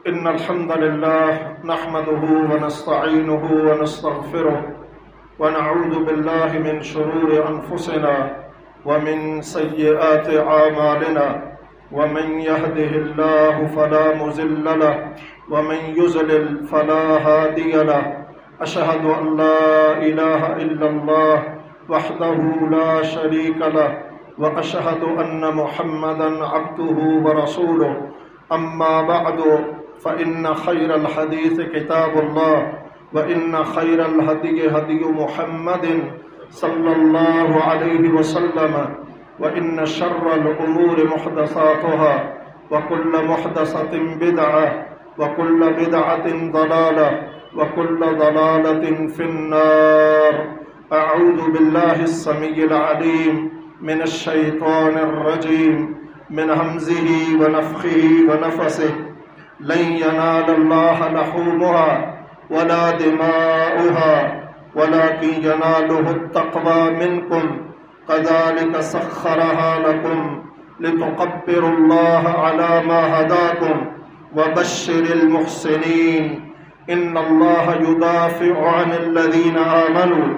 إن الحمد لله نحمده ونستعينه ونستغفره ونعوذ بالله من شرور أنفسنا ومن سيئات أعمالنا ومن يهده الله فلا مضل له ومن يضلل فلا هادي له أشهد أن لا إله إلا الله وحده لا شريك له وأشهد أن محمدا عبده ورسوله أما بعد فإن خير الحديث كتاب الله وإن خير الهدي هدي محمد صلى الله عليه وسلم وإن شر الأمور محدثاتها وكل محدثة بدعة وكل بدعة ضلالة وكل ضلالة في النار. أعوذ بالله السميع العليم من الشيطان الرجيم من همزه ونفخه ونفسه. لن ينال الله لحومها ولا دماؤها ولكن يناله التقوى منكم كذلك سخرها لكم لتكبروا الله على ما هداكم وبشر المحسنين. إن الله يدافع عن الذين آمنوا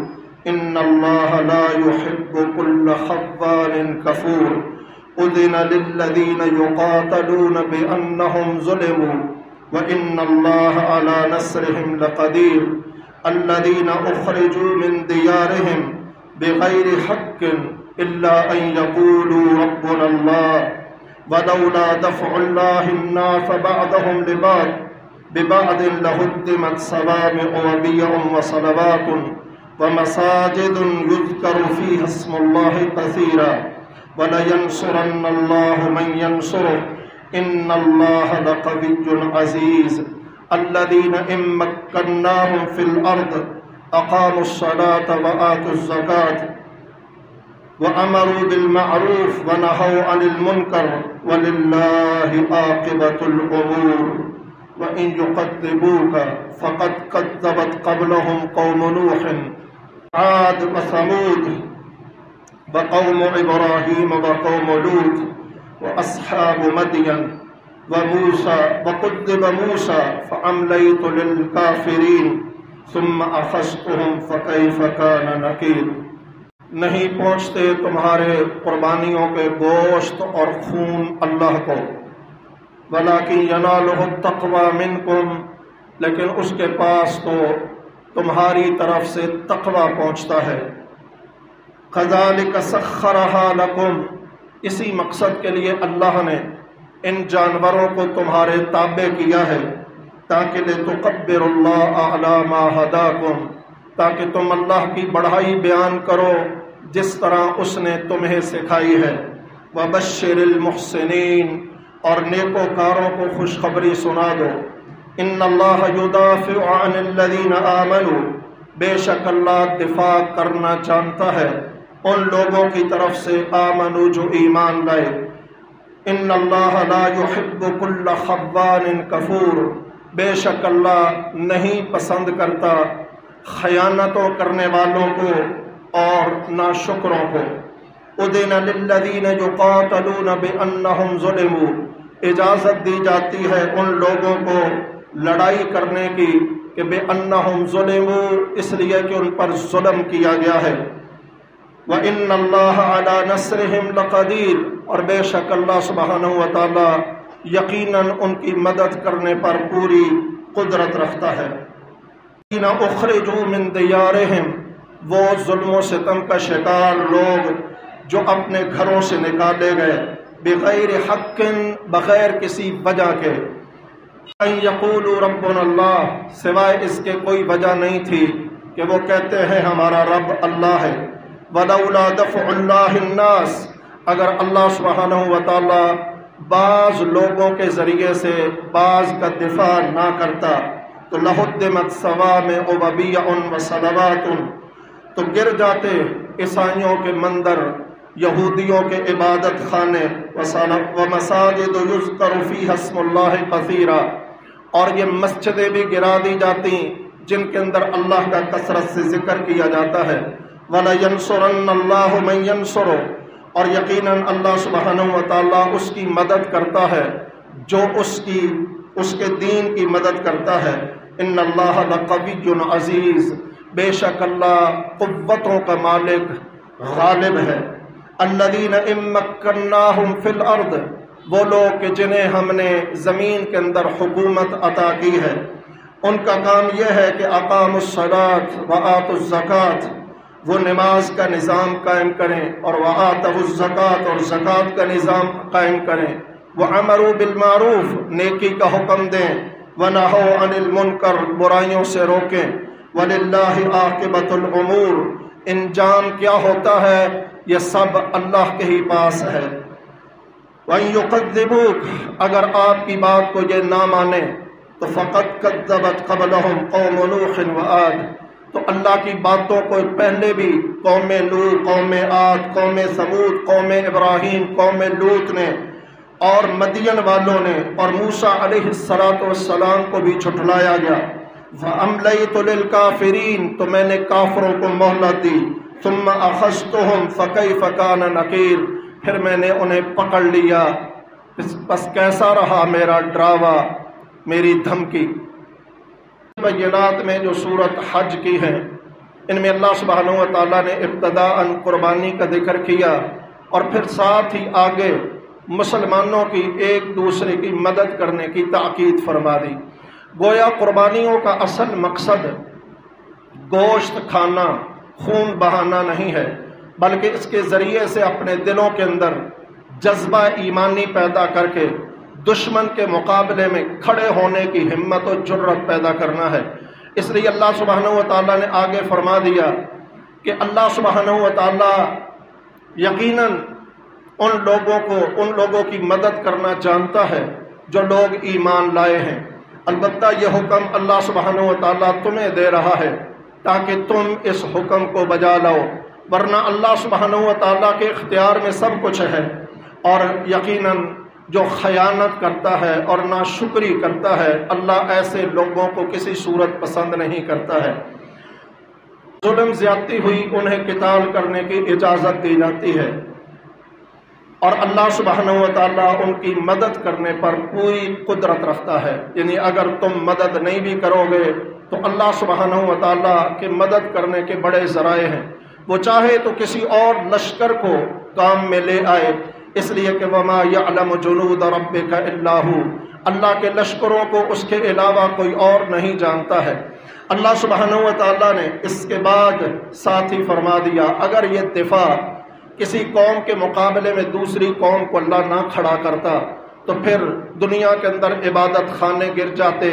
إن الله لا يحب كل خوان كفور. أذن للذين يقاتلون بأنهم ظلموا وإن الله على نصرهم لقدير. الذين أخرجوا من ديارهم بغير حق إلا أن يقولوا ربنا الله ولولا دفع الله الناس بعضهم ببعض لهدمت صوامع وبيع وصلوات ومساجد يذكر فيها اسم الله كثيرا وَلَيَنْصُرَنَّ اللَّهُ مَنْ يَنْصُرُهُ إِنَّ اللَّهَ لَقَوِيٌّ عَزِيزٌ. الَّذِينَ إِن مَّكَّنَّاهُمْ فِي الْأَرْضِ أَقَامُوا الصَّلَاةَ وَآتُوا الزَّكَاةَ وَأَمَرُوا بِالْمَعْرُوفِ وَنَهَوْا عَنِ الْمُنكَرِ وَلِلَّهِ عَاقِبَةُ الْأُمُورِ. وَإِن يُكَذِّبُوكَ فَقَدْ كَذَّبَتْ قَبْلَهُمْ قَوْمُ نُوحٍ عاد وثمود وقوم إبراهيم وقوم لوط وأصحاب مدين وموسى وكذب موسى فأمليت للكافرين ثم أخذتهم فكيف كان نكير. نہیں پہنچتے تمہارے قربانیوں کے گوشت اور خون اللہ کو وَلَكِنْ يَنَالُهُ التَّقْوَى مِنْكُمْ، لیکن اس کے پاس تو تمہاری طرف سے تقوی پہنچتا ہے. كَذَلِكَ سَخَّرَهَا لَكُمْ، اسی مقصد کے لیے اللہ نے ان جانوروں کو تمہارے تابع کیا ہے تاکہ لِتُكَبِّرُوا اللَّهَ عَلَى مَا هَدَاكُمْ، تاکہ تم اللہ کی بڑائی بیان کرو جس طرح اس نے تمہیں سکھائی ہے. وَبَشِّرِ الْمُحْسِنِينَ، اور نیکوکاروں کو خوشخبری سنا دو. إِنَّ اللَّهَ يُدَافِعُ عَنِ الَّذِينَ آمَنُوا، بے شک اللہ دفاع کرنا جانتا ہے ان لوگوں کی طرف سے آمنو جو ایمان لائے. ان اللہ لا يحب كل خوان کفور، بے شک اللہ نہیں پسند کرتا خیانتوں کرنے والوں کو اور ناشکروں کو. اذن للذین یقاتلون بانہم ظلموا، اجازت دی جاتی ہے ان لوگوں کو لڑائی کرنے کی کہ بانہم ظلموا، اس لیے کہ ان پر ظلم کیا گیا ہے. وَإِنَّ اللَّهَ عَلَى نَصْرِهِمْ لَقَدِيرٌ، اور بے شک اللہ سبحانہ وتعالی یقیناً ان کی مدد کرنے پر پوری قدرت رکھتا ہے. الَّذِينَ أُخْرِجُوا مِن دِيَارِهِمْ، وہ ظلم و ستم کا شکار لوگ جو اپنے گھروں سے نکالے گئے بغیر حق، بغیر کسی وجہ کے. أَن يَقُولُوا رَبُّنَا اللَّهُ، سوائے اس کے کوئی وجہ نہیں تھی کہ وہ کہتے ہیں ہمارا رب اللہ ہے. وَلَوْلَا دَفْعُ اللَّهِ النَّاسِ، اگر اللہ سبحانہ وتعالی بعض لوگوں کے ذریعے سے بعض کا دفاع نہ کرتا تو لَهُدِّمَتْ صَوَامِعُ وَبِيَعٌ وَصَلَوَاتٌ، تو گر جاتے عیسائیوں کے مندر، یہودیوں کے عبادت خانے، وَمَسَاجِدُ يُذْكَرُ فِيهَا اسْمُ اللَّهِ كَثِيرًا، اور یہ مسجدیں بھی گرا دی جاتی جن کے اندر اللہ کا کثرت سے ذکر کیا جاتا ہے. وَلَيَنْصُرَنَّ اللَّهُ مَنْ يَنْصُرُهُ، اور یقیناً اللہ سبحانہ و تعالیٰ اس کی مدد کرتا ہے جو اس کے دین کی مدد کرتا ہے۔ ان اللہ لقوی عزیز، بے شک اللہ قوتوں کا مالک غالب ہے۔ الذین ان مکناہم فی الارض، وہ لوگ کہ جنہیں ہم نے زمین کے اندر حکومت عطا کی ہے، ان کا کام یہ ہے کہ اقاموا الصلاۃ وآتوا الزکوٰۃ، وہ نماز کا نظام قائم کریں، اور وآتوا الزکوٰۃ، اور زکوٰۃ کا نظام قائم کریں، وامروا بالمعروف، نیکی کا حکم دیں، ونہوا عن المنکر، برائیوں سے روکیں، وللہ عاقبۃ الامور، انجام کیا ہوتا ہے یہ سب اللہ کے ہی پاس ہے۔ وَإِن يُكَذِّبُوكَ، اگر آپ کی بات کو یہ نہ مانے تو فَقَدْ كَذَّبَتْ قَبْلَهُمْ قَوْمُ نُوحٍ وَعَادٍ، تو اللہ کی باتوں کو پہلے بھی قوم نوح، قوم عاد، قوم ثمود، قوم ابراہیم، قوم لوط نے اور مدین والوں نے اور موسیٰ علیہ السلام کو بھی جھٹلایا گیا۔ فَأَمْلَيْتُ لِلْكَافِرِينَ، تو میں نے کافروں کو مہلت دی، ثُمَّ أَخَذْتُهُمْ فَكَيْفَ كَانَ نَكِيرٌ، پھر میں نے انہیں پکڑ لیا، بس کیسا رہا میرا ڈراوا، میری دھمکی۔ بینات میں جو سورت حج کی ہے، ان میں اللہ سبحانہ و تعالیٰ نے ابتداءً قربانی کا ذکر کیا، اور پھر ساتھ ہی آگے مسلمانوں کی ایک دوسرے کی مدد کرنے کی تاکید فرما دی۔ گویا قربانیوں کا اصل مقصد گوشت کھانا، خون بہانا نہیں ہے، بلکہ اس کے ذریعے سے اپنے دلوں کے اندر جذبہ ایمانی پیدا کر کے دشمن کے مقابلے میں کھڑے ہونے کی ہمت و جرت پیدا کرنا ہے۔ اس لیے اللہ سبحانہ و تعالیٰ نے آگے فرما دیا کہ اللہ سبحانہ و تعالیٰ یقیناً ان لوگوں کی مدد کرنا جانتا ہے جو لوگ ایمان لائے ہیں۔ البتہ یہ حکم اللہ سبحانہ و تعالیٰ تمہیں دے رہا ہے تاکہ تم اس حکم کو بجا لاؤ، ورنہ اللہ سبحانہ و تعالیٰ کے اختیار میں سب کچھ ہے، اور یقیناً جو خیانت کرتا ہے اور ناشکری کرتا ہے، اللہ ایسے لوگوں کو کسی صورت پسند نہیں کرتا ہے۔ ظلم زیادتی ہوئی انہیں قتال کرنے کی اجازت دی جاتی ہے، اور اللہ سبحانہ و تعالیٰ ان کی مدد کرنے پر پوری قدرت رکھتا ہے۔ یعنی اگر تم مدد نہیں بھی کرو گے تو اللہ سبحانہ و تعالیٰ کے مدد کرنے کے بڑے ذرائع ہیں۔ وہ چاہے تو کسی اور لشکر کو کام میں لے آئے، اس لیے کہ وَمَا يَعْلَمُ جُنُودَ رَبِّكَ إِلَّا هُوَ، اللہ کے لشکروں کو اس کے علاوہ کوئی اور نہیں جانتا ہے۔ اللہ سبحانہ و تعالیٰ نے اس کے بعد ساتھ ہی فرما دیا، اگر یہ دفاع کسی قوم کے مقابلے میں دوسری قوم کو اللہ نہ کھڑا کرتا تو پھر دنیا کے اندر عبادت خانے گر جاتے،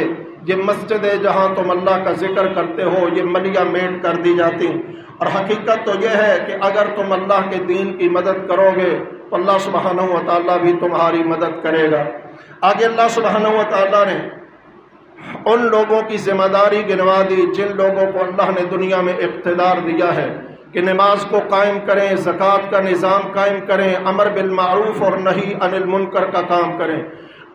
یہ مسجدیں جہاں تم اللہ کا ذکر کرتے ہو یہ ملیا میٹ کر دی جاتی۔ اور حقیقت تو یہ ہے کہ اگر تم اللہ کے دین کی مدد کرو گے تو اللہ سبحانہ و تعالیٰ بھی تمہاری مدد کرے گا۔ آگے اللہ سبحانہ و تعالیٰ نے ان لوگوں کی ذمہ داری گنوا دی جن لوگوں کو اللہ نے دنیا میں اقتدار دیا ہے کہ نماز کو قائم کریں، زکوٰۃ کا نظام قائم کریں، امر بالمعروف اور نہی عن المنکر کا کام کریں۔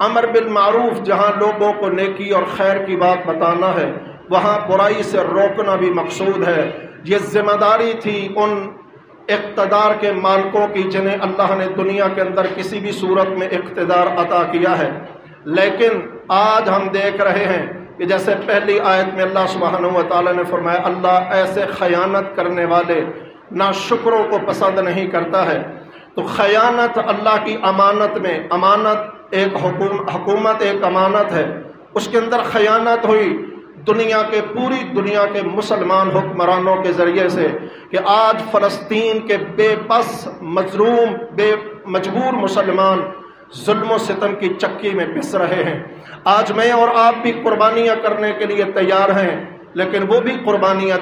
امر بالمعروف جہاں لوگوں کو نیکی اور خیر کی بات بتانا ہے، وہاں برائی سے روکنا بھی مقصود ہے۔ یہ ذمہ داری تھی ان اقتدار کے مالکوں کی جنہیں اللہ نے دنیا کے اندر کسی بھی صورت میں اقتدار عطا کیا ہے۔ لیکن آج ہم دیکھ رہے ہیں کہ جیسے پہلی آیت میں اللہ سبحانہ و تعالیٰ نے فرمایا اللہ ایسے خیانت کرنے والے ناشکروں کو پسند نہیں کرتا ہے، تو خیانت اللہ کی امانت میں، امانت ایک حکومت ایک امانت ہے، اس کے اندر خیانت ہوئی پوری دنیا کے مسلمان حکمرانوں کے ذریعے سے کہ آج فلسطین کے بے بس مظلوم مجبور مسلمان ظلم و ستم کی چکی میں پس رہے ہیں۔ آج میں اور آپ بھی قربانیاں کرنے کے لیے تیار ہیں، لیکن وہ بھی قربانیاں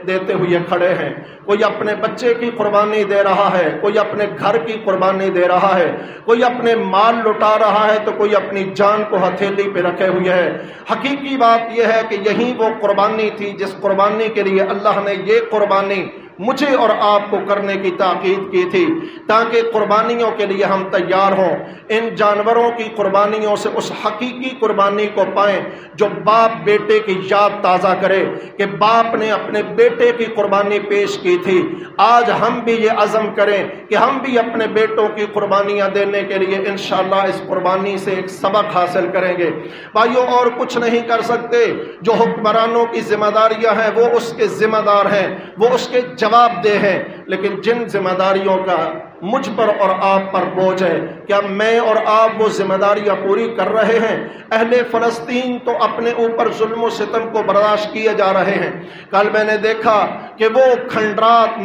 دیتے ہوئے کھڑے ہیں۔ کوئی اپنے بچے کی قربانی دے رہا ہے، کوئی اپنے گھر کی قربانی دے رہا ہے، کوئی اپنے مال لٹا رہا ہے تو کوئی اپنی جان کو ہتھیلی پہ رکھے ہوئے ہے۔ حقیقی بات یہ ہے کہ یہی وہ قربانی تھی جس قربانی کے لیے اللہ نے یہ قربانی مجھے اور آپ کو کرنے کی تاکید کی تھی تاکہ قربانیوں کے لیے ہم تیار ہوں، ان جانوروں کی قربانیوں سے اس حقیقی قربانی کو پائیں جو باپ بیٹے کی یاد تازہ کرے کہ باپ نے اپنے بیٹے کی قربانی پیش کی تھی۔ آج ہم بھی یہ عزم کریں کہ ہم بھی اپنے بیٹوں کی قربانیاں دینے کے لیے انشاءاللہ اس قربانی سے ایک سبق حاصل کریں گے۔ بھائیوں، اور کچھ نہیں کر سکتے، جو حکمرانوں کی ذمہ داریاں ہیں وہ اس کے ذمہ دار ہیں، وہ اس کے جواب دہ ہیں، لیکن جن ذمہ داریوں کا مجھ پر اور آپ پر بوجھ ہے، کیا میں اور آپ وہ ذمہ داریاں پوری کر رہے ہیں؟ اہل فلسطین تو اپنے اوپر ظلم و ستم کو برداشت کیے جا رہے ہیں۔ کل میں نے دیکھا کہ وہ کھنڈرات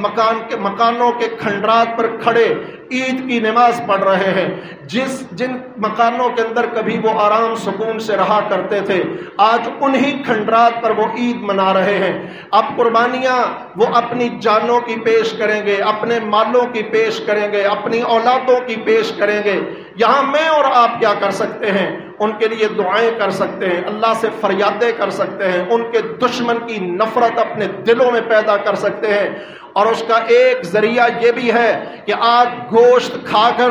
مکانوں کے کھنڈرات پر کھڑے عید کی نماز پڑھ رہے ہیں، جن مکانوں کے اندر کبھی وہ آرام سکون سے رہا کرتے تھے، آج انہی کھنڈرات پر وہ عید منا رہے ہیں۔ اب قربانیاں وہ اپنی جانوں کی پیش کریں گے، اپنے مالوں کی پیش کریں گے، اپنی اولادوں کی پیش کریں گے۔ یہاں میں اور آپ کیا کر سکتے ہیں؟ ان کے لیے دعائیں کر سکتے ہیں، اللہ سے فریادیں کر سکتے ہیں، ان کے دشمن کی نفرت اپنے دلوں میں پیدا کر سکتے ہیں، اور اس کا ایک ذریعہ یہ بھی ہے کہ آج گوشت کھا کر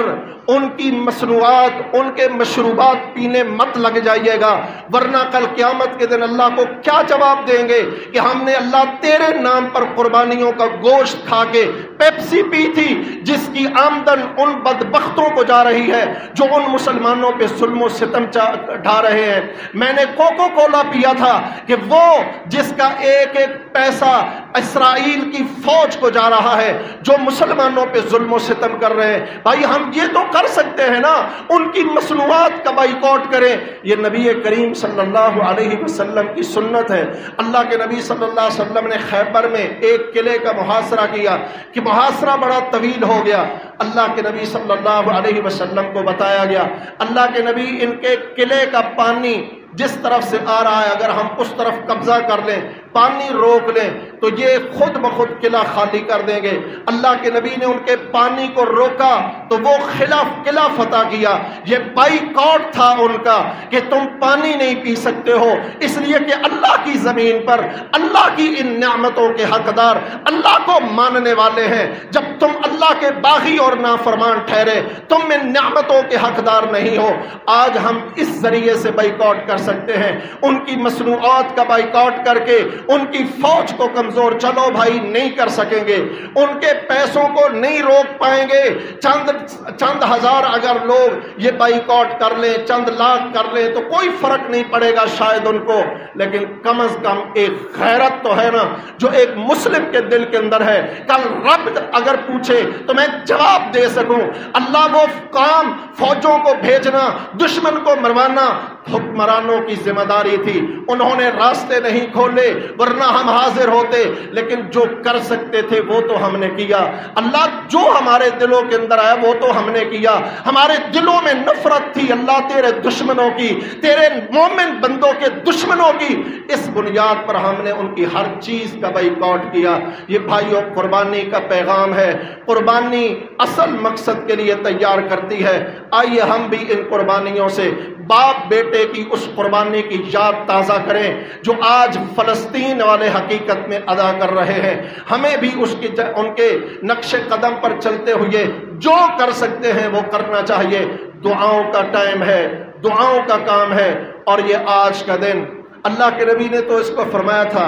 ان کی مصنوعات، ان کے مشروبات پینے مت لگ جائیے گا، ورنہ کل قیامت کے دن اللہ کو کیا جواب دیں گے کہ ہم نے اللہ تیرے نام پر قربانیوں کا گوشت کھا کے پیپسی پی تھی، جس کی آمدن ان بدبختوں کو جا رہی ہے جو ان مسلمانوں پہ ظلم و ستم ڈھا رہے ہیں۔ میں نے کوکو کولا پیا تھا کہ وہ جس کا ایک ایک پیسہ اسرائیل کی فوج کو جا رہا ہے جو مسلمانوں پہ ظلم و ستم کر رہے ہیں۔ بھائی ہم یہ تو کر سکتے ہیں نا، ان کی مصنوعات کا بائیکاٹ کریں۔ یہ نبی کریم صلی اللہ علیہ وسلم کی سنت ہے۔ اللہ کے نبی صلی اللہ علیہ وسلم نے خیبر میں ایک قلعے کا محاصرہ کیا کہ محاصرہ بڑا طویل ہو گیا۔ اللہ کے نبی صلی اللہ علیہ وسلم کو بتایا گیا، اللہ کے نبی ان کے قلعے کا پانی جس طرف سے آ رہا ہے اگر ہم اس طرف قبضہ کر لیں، پانی روک لیں تو یہ خود بخود قلعہ خالی کر دیں گے۔ اللہ کے نبی نے ان کے پانی کو روکا تو وہ قلعہ فتح کیا۔ یہ بائیکاٹ تھا ان کا کہ تم پانی نہیں پی سکتے ہو، اس لیے کہ اللہ کی زمین پر اللہ کی ان نعمتوں کے حقدار اللہ کو ماننے والے ہیں۔ جب تم اللہ کے باغی اور نافرمان ٹھہرے، تم ان نعمتوں کے حقدار نہیں ہو۔ آج ہم اس ذریعے سے بائیکاٹ کر سکتے ہیں، ان کی مصنوعات کا بائیکاٹ کر کے ان کی فوج کو کمزور، چلو بھائی نہیں کر سکیں گے، ان کے پیسوں کو نہیں روک پائیں گے۔ چند ہزار اگر لوگ یہ بائیکاٹ کر لیں، چند لاکھ کر لیں تو کوئی فرق نہیں پڑے گا شاید ان کو، لیکن کم از کم ایک غیرت تو ہے نا جو ایک مسلم کے دل کے اندر ہے۔ کل رب اگر پوچھے تو میں جواب دے سکوں۔ اللہ وہ کام فوجوں کو بھیجنا، دشمن کو مروانا حکمرانوں کی ذمہ داری تھی، انہوں نے راستے نہیں کھولے ورنہ ہم حاضر ہوتے، لیکن جو کر سکتے تھے وہ تو ہم نے کیا۔ اللہ جو ہمارے دلوں کے اندر آیا وہ تو ہم نے کیا۔ ہمارے دلوں میں نفرت تھی اللہ تیرے دشمنوں کی، تیرے مومن بندوں کے دشمنوں کی، اس بنیاد پر ہم نے ان کی ہر چیز کا بائیکاٹ کیا۔ یہ بھائیوں قربانی کا پیغام ہے، قربانی اصل مقصد کے لیے تیار کرتی ہے۔ آئیے ہم بھی ان قربانیوں سے باپ بیٹے کی اس قربانی کی یاد تازہ کریں جو آج فلسطین والے حقیقت میں ادا کر رہے ہیں۔ ہمیں بھی ان کے نقش قدم پر چلتے ہوئے جو کر سکتے ہیں وہ کرنا چاہیے۔ دعاؤں کا ٹائم ہے، دعاؤں کا کام ہے، اور یہ آج کا دن اللہ کے نبی نے تو اس کو فرمایا تھا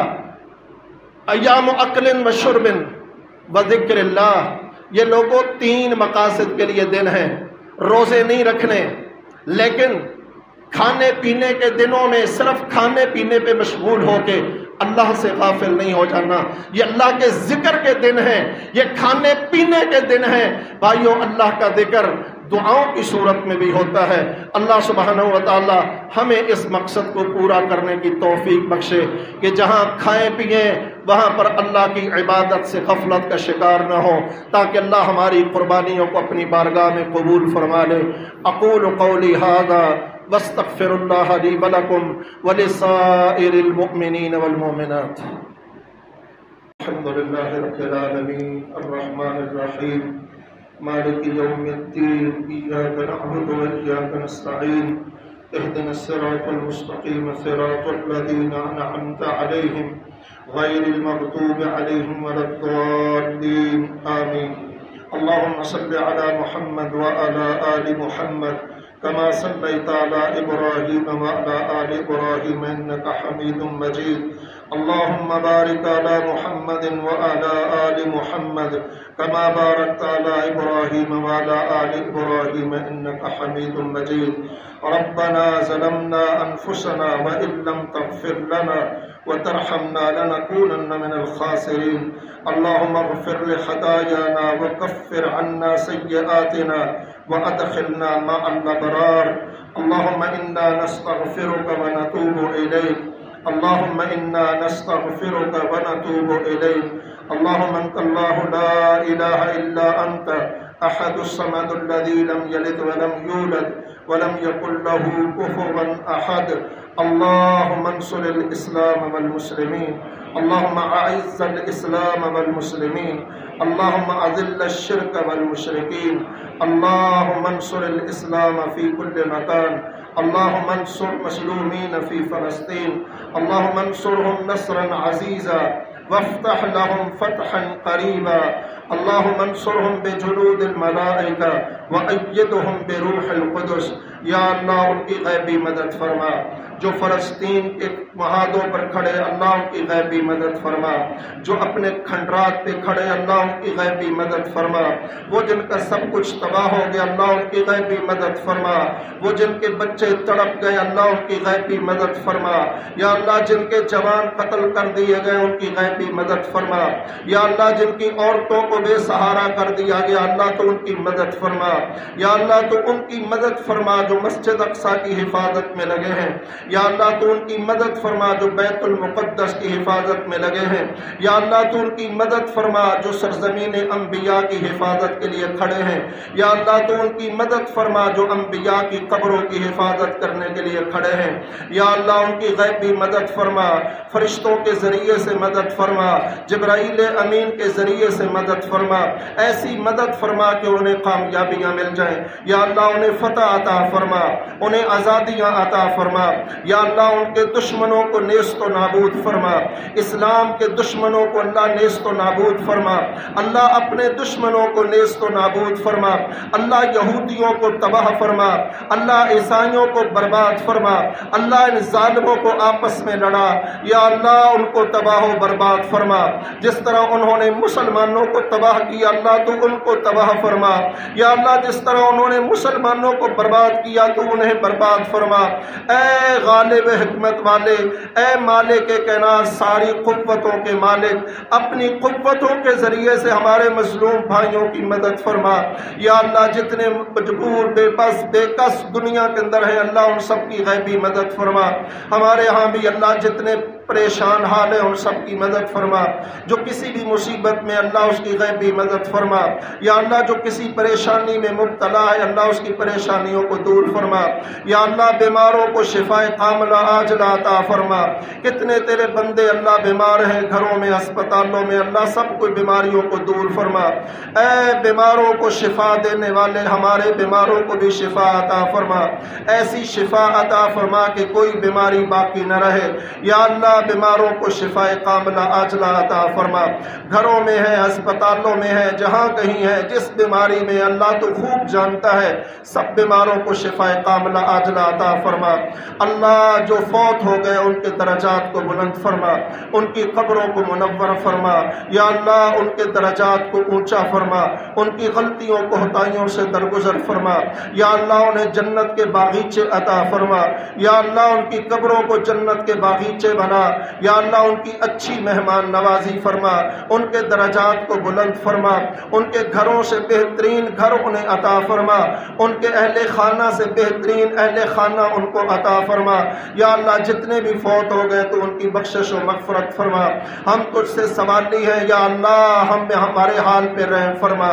ایام اکل و شرب و ذکر اللہ۔ یہ لوگوں 3 مقاصد کے لیے دن ہیں، روزے نہیں رکھنے، لیکن کھانے پینے کے دنوں میں صرف کھانے پینے پہ مشغول ہو کے اللہ سے غافل نہیں ہو جانا۔ یہ اللہ کے ذکر کے دن ہیں، یہ کھانے پینے کے دن ہیں۔ بھائیوں اللہ کا ذکر دعاؤں کی صورت میں بھی ہوتا ہے۔ اللہ سبحانہ و تعالی ہمیں اس مقصد کو پورا کرنے کی توفیق بخشے کہ جہاں کھائیں پیئیں وہاں پر اللہ کی عبادت سے غفلت کا شکار نہ ہو، تاکہ اللہ ہماری قربانیوں کو اپنی بارگاہ میں قبول فرما لے۔ اقول قولی ھذا واستغفر اللہ لی ولکم ولسائر المؤمنین والمؤمنات۔ الحمد للہ رب العالمین الرحمن الرحیم مالک یوم الدین ایاک نعبد و ایاک نستعین اهدنا الصراط المستقيم صراط الذين أنعمت عليهم غير المغضوب عليهم ولا الضالين آمين. اللهم صل على محمد وعلى آل محمد كما صليت على إبراهيم وعلى آل إبراهيم إنك حميد مجيد. اللهم بارك على محمد وعلى آل محمد كما باركت على إبراهيم وعلى آل إبراهيم إنك حميد مجيد. ربنا ظلمنا أنفسنا وإن لم تغفر لنا وترحمنا لنكونن من الخاسرين. اللهم اغفر لخطايانا وكفر عنا سيئاتنا وأدخلنا مع الأبرار. اللهم إنا نستغفرك ونتوب إليك. اللهم إنا نستغفرك ونتوب إليك. اللهم أنت الله لا إله إلا أنت أحد الصمد الذي لم يلد ولم يولد ولم يكن له كفوا أحد. اللهم انصر الإسلام والمسلمين. اللهم أعز الإسلام والمسلمين. اللهم أذل الشرك والمشركين. اللهم انصر الإسلام في كل مكان. اللهم انصر مظلومين في فلسطين. اللهم انصرهم نصرا عزيزا وافتح لهم فتحا قريبا. اللهم انصرهم بجنود الملائکہ وأيدهم بروح القدس. یا اللہ ان کی غیبی مدد فرما. جو فلسطین کے محاذوں پر کھڑے اللہ ان کی غیبی مدد فرما. جو اپنے کھنڈرات پہ کھڑے اللہ ان کی غیبی مدد فرما. وہ جن کا سب کچھ تباہ ہو گیا اللہ ان کی غیبی مدد فرما. وہ جن کے بچے تڑپ گئے اللہ ان کی غیبی مدد فرما. یا اللہ جن کے جوان قتل کر دیے گئے ان کی غیبی مدد فرما. یا اللہ جن کی عورتوں کو بے سہارا کر دیا گیا اللہ تو ان کی مدد فرما. یا اللہ تو ان کی مدد فرما جو مسجد اقصیٰ کی حفاظت میں لگے ہیں. یا اللہ تو ان کی مدد فرما جو بیت المقدس کی حفاظت میں لگے ہیں. یا اللہ تو ان کی مدد فرما جو سرزمین انبیاء کی حفاظت کے لیے کھڑے ہیں. یا اللہ تو ان کی مدد فرما جو انبیاء کی قبروں کی حفاظت کرنے کے لیے کھڑے ہیں. یا اللہ ان کی غیبی مدد فرما. فرشتوں کے ذریعے سے مدد فرما. جبرائیل امین کے ذریعے سے مدد فرما. ایسی مدد فرما کہ انہیں کامیابیاں مل جائیں. یا اللہ انہیں فتح عطا فرما. انہیں آزادیاں عطا فرما. یا اللہ ان کے دشمنوں کو نیست و نابود فرما. اسلام کے دشمنوں کو اللہ نیست و نابود فرما. اللہ اپنے دشمنوں کو نیست و نابود فرما. اللہ یہودیوں کو تباہ فرما. اللہ عیسائیوں کو برباد فرما. اللہ ان ظالموں کو آپس میں لڑا. یا اللہ ان کو تباہ و برباد فرما. جس طرح انہوں نے مسلمانوں کو تباہ کیا اللہ تو ان کو تباہ فرما. یا اللہ جس طرح انہوں نے مسلمانوں کو برباد کیا تو انہیں برباد فرما. اے غالب حکمت والے، اے مالک کائنات، ساری قوتوں کے مالک، اپنی قوتوں کے ذریعے سے ہمارے مظلوم بھائیوں کی مدد فرما. یا اللہ جتنے مجبور بے بس بے کس دنیا کے اندر ہیں اللہ ان سب کی غیبی مدد فرما. ہمارے ہاں بھی اللہ جتنے پریشان حال ہے ان سب کی مدد فرما. جو کسی بھی مصیبت میں اللہ اس کی غیبی مدد فرما. یا اللہ جو کسی پریشانی میں مبتلا ہے اللہ اس کی پریشانیوں کو دور فرما. یا اللہ بیماروں کو شفا کاملہ عاجلہ عطا فرما. کتنے تیرے بندے اللہ بیمار ہیں گھروں میں ہسپتالوں میں اللہ سب کوئی بیماریوں کو دور فرما. اے بیماروں کو شفا دینے والے ہمارے بیماروں کو بھی شفا عطا فرما. ایسی شفا عطا فرما کہ کوئی بیماری باقی نہ رہے. یا اللہ بیماروں کو شفا کاملہ عاجلہ عطا فرما. گھروں میں ہے ہسپتالوں میں ہے جہاں کہیں ہے جس بیماری میں اللہ تو خوب جانتا ہے سب بیماروں کو شفا کاملہ عاجلہ عطا فرما. اللہ جو فوت ہو گئے ان کے درجات کو بلند فرما. ان کی قبروں کو منور فرما. یا اللہ ان کے درجات کو اونچا فرما. ان کی غلطیوں کو خطائیوں سے درگزر فرما. یا اللہ انہیں جنت کے باغیچے عطا فرما. یا اللہ ان کی قبروں کو جنت کے باغیچے بنا. یا اللہ ان کی اچھی مہمان نوازی فرما. ان کے درجات کو بلند فرما. ان کے گھروں سے بہترین گھر انہیں عطا فرما. ان کے اہل خانہ سے بہترین اہل خانہ ان کو عطا فرما. یا اللہ جتنے بھی فوت ہو گئے تو ان کی بخشش و مغفرت فرما. ہم تجھ سے سوالی ہیں یا اللہ ہمارے حال پہ رحم فرما.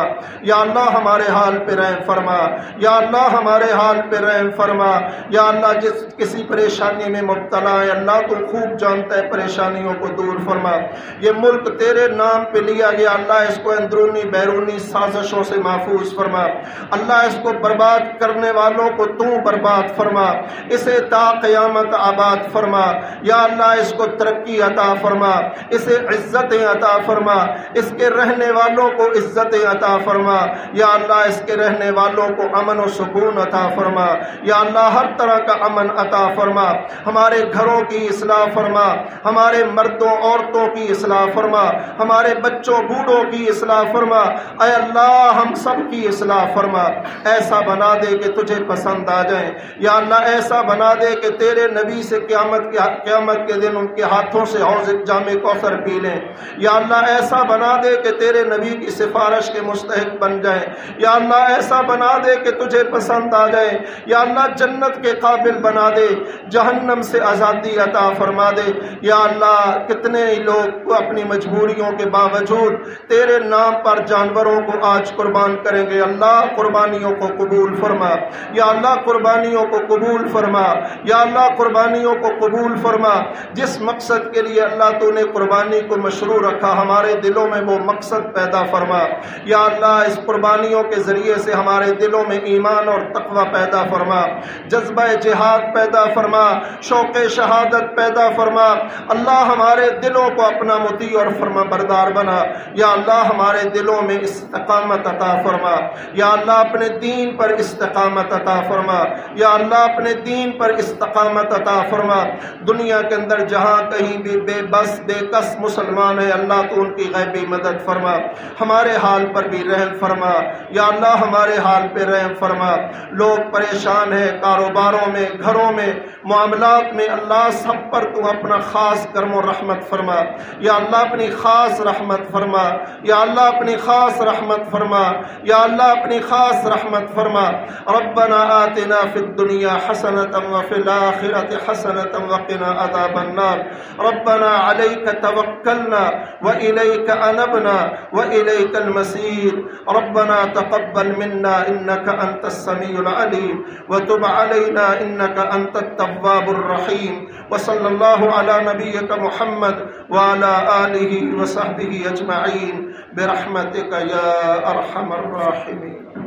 یا اللہ ہمارے حال پہ رحم فرما. یا اللہ ہمارے حال پہ رحم فرما. یا اللہ جس کسی پریشانی میں مبتلا ہے اللہ تو خوب جان جانتا ہے، پریشانیوں کو دور فرما۔ یہ ملک تیرے نام پہ لیا گیا اللہ، اس کو اندرونی بیرونی سازشوں سے محفوظ فرما۔ اللہ اس کو برباد کرنے والوں کو تو برباد فرما، اسے تا قیامت آباد فرما۔ یا اللہ اس کو ترقی عطا فرما، اسے عزتیں عطا فرما، اس کے رہنے والوں کو عزتیں عطا فرما۔ یا اللہ اس کے رہنے والوں کو امن و سکون عطا فرما۔ یا اللہ ہر طرح کا امن عطا فرما، ہمارے گھروں کی اصلاح فرما، ہمارے مردوں عورتوں کی اصلاح فرما، ہمارے بچوں بوڑھوں کی اصلاح فرما۔ اے اللہ ہم سب کی اصلاح فرما، ایسا بنا دے کہ تجھے پسند آ جائیں۔ یا اللہ ایسا بنا دے کہ تیرے نبی سے قیامت کے دن ان کے ہاتھوں سے حوض جام کوثر پی لیں۔ یا اللہ ایسا بنا دے کہ تیرے نبی کی سفارش کے مستحق بن جائیں۔ یا اللہ ایسا بنا دے کہ تجھے پسند آ جائے۔ یا اللہ جنت کے قابل بنا دے، جہنم سے آزادی عطا فرما دے۔ یا اللہ کتنے ہی لوگ اپنی مجبوریوں کے باوجود تیرے نام پر جانوروں کو آج قربان کریں گے، اللہ قربانیوں کو قبول فرما۔ یا اللہ قربانیوں کو قبول فرما۔ یا اللہ قربانیوں کو قبول فرما۔ جس مقصد کے لیے اللہ تو نے قربانی کو مشروع رکھا، ہمارے دلوں میں وہ مقصد پیدا فرما۔ یا اللہ اس قربانیوں کے ذریعے سے ہمارے دلوں میں ایمان اور تقوی پیدا فرما، جذبہ جہاد پیدا فرما، شوق شہادت پیدا فرما۔ اللہ ہمارے دلوں کو اپنا مطیع اور فرما بردار بنا۔ یا اللہ ہمارے دلوں میں استقامت عطا فرما۔ یا اللہ اپنے دین پر استقامت عطا فرما۔ یا اللہ اپنے دین پر استقامت عطا فرما۔ دنیا کے اندر جہاں کہیں بھی بے بس بے کس مسلمان ہے، اللہ تو ان کی غیبی مدد فرما، ہمارے حال پر بھی رحم فرما۔ یا اللہ ہمارے حال پہ رحم فرما۔ لوگ پریشان ہیں کاروباروں میں، گھروں میں، معاملات میں، اللہ سب پر تو اپنا خاص کرم و رحمت فرما۔ یا اللہ اپنی خاص رحمت فرما۔ یا اللہ اپنی خاص رحمت فرما۔ یا اللہ اپنی خاص رحمت فرما۔ ربنا آتنا فی الدنیا حسنۃ وفی الآخرۃ حسنۃ وقنا عذاب النار۔ ربنا علیک توکلنا وإلیک انبنا وإلیک المصیر۔ ربنا تقبل منا انک انت السمیع العلیم وتب علینا انک انت التواب الرحیم۔ وصلی اللہ علی نبیک محمد وعلی آلہ وصحبہ اجمعین برحمتک یا ارحم الراحمین۔